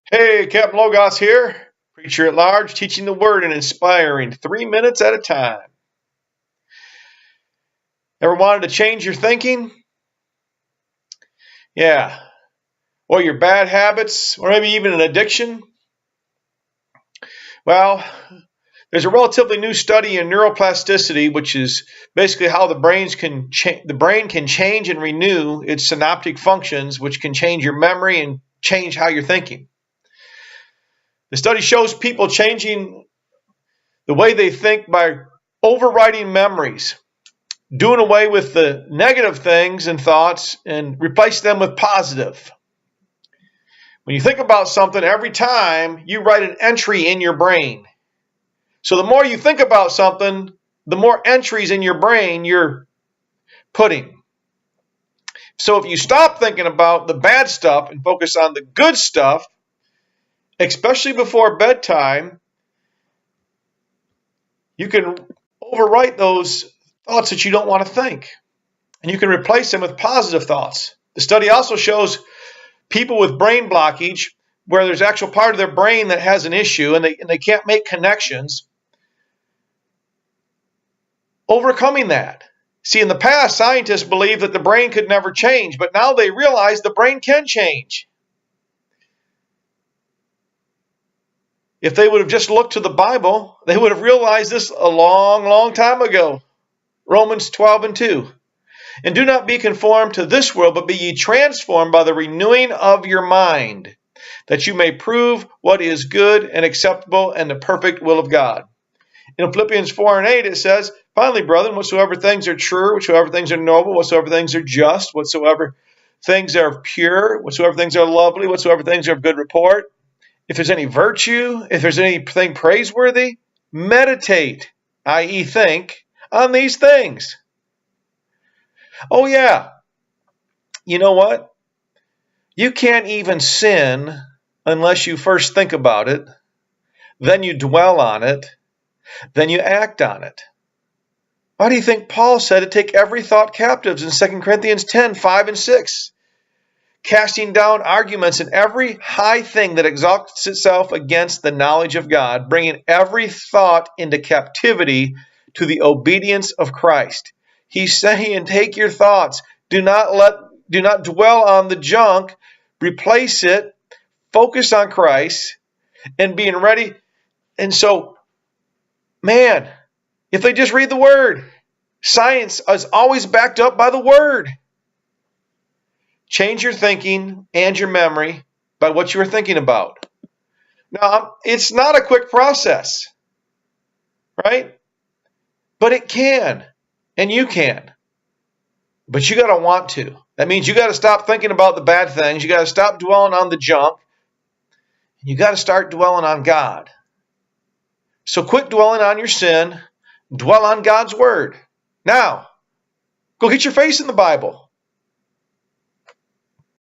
Hey, Capt Logos here, preacher at large, teaching the word and inspiring 3 minutes at a time. Ever wanted to change your thinking? Yeah. Or your bad habits, or maybe even an addiction? Well, there's a relatively new study in neuroplasticity, which is basically how the brain can change and renew its synaptic functions, which can change your memory and change how you're thinking. The study shows people changing the way they think by overriding memories, doing away with the negative things and thoughts and replace them with positive. When you think about something, every time you write an entry in your brain. So the more you think about something, the more entries in your brain you're putting. So if you stop thinking about the bad stuff and focus on the good stuff, especially before bedtime, you can overwrite those thoughts that you don't want to think. And you can replace them with positive thoughts. The study also shows people with brain blockage, where there's actual part of their brain that has an issue and they can't make connections, overcoming that. See, in the past, scientists believed that the brain could never change, but now they realize the brain can change. If they would have just looked to the Bible, they would have realized this a long, long time ago. Romans 12:2. And do not be conformed to this world, but be ye transformed by the renewing of your mind, that you may prove what is good and acceptable and the perfect will of God. In Philippians 4:8 it says, finally, brethren, whatsoever things are true, whatsoever things are noble, whatsoever things are just, whatsoever things are pure, whatsoever things are lovely, whatsoever things are of good report, if there's any virtue, if there's anything praiseworthy, meditate, i.e. think, on these things. Oh yeah, you know what? You can't even sin unless you first think about it, then you dwell on it, then you act on it. Why do you think Paul said to take every thought captive in 2 Corinthians 10:5-6? Casting down arguments and every high thing that exalts itself against the knowledge of God, bringing every thought into captivity to the obedience of Christ. He's saying, take your thoughts. Do not dwell on the junk. Replace it. Focus on Christ and being ready. And so, man, if they just read the Word, science is always backed up by the Word. Change your thinking and your memory by what you were thinking about. Now, it's not a quick process, right? But it can, and you can. But you got to want to. That means you got to stop thinking about the bad things. You got to stop dwelling on the junk. You got to start dwelling on God. So quit dwelling on your sin. Dwell on God's Word. Now, go get your face in the Bible.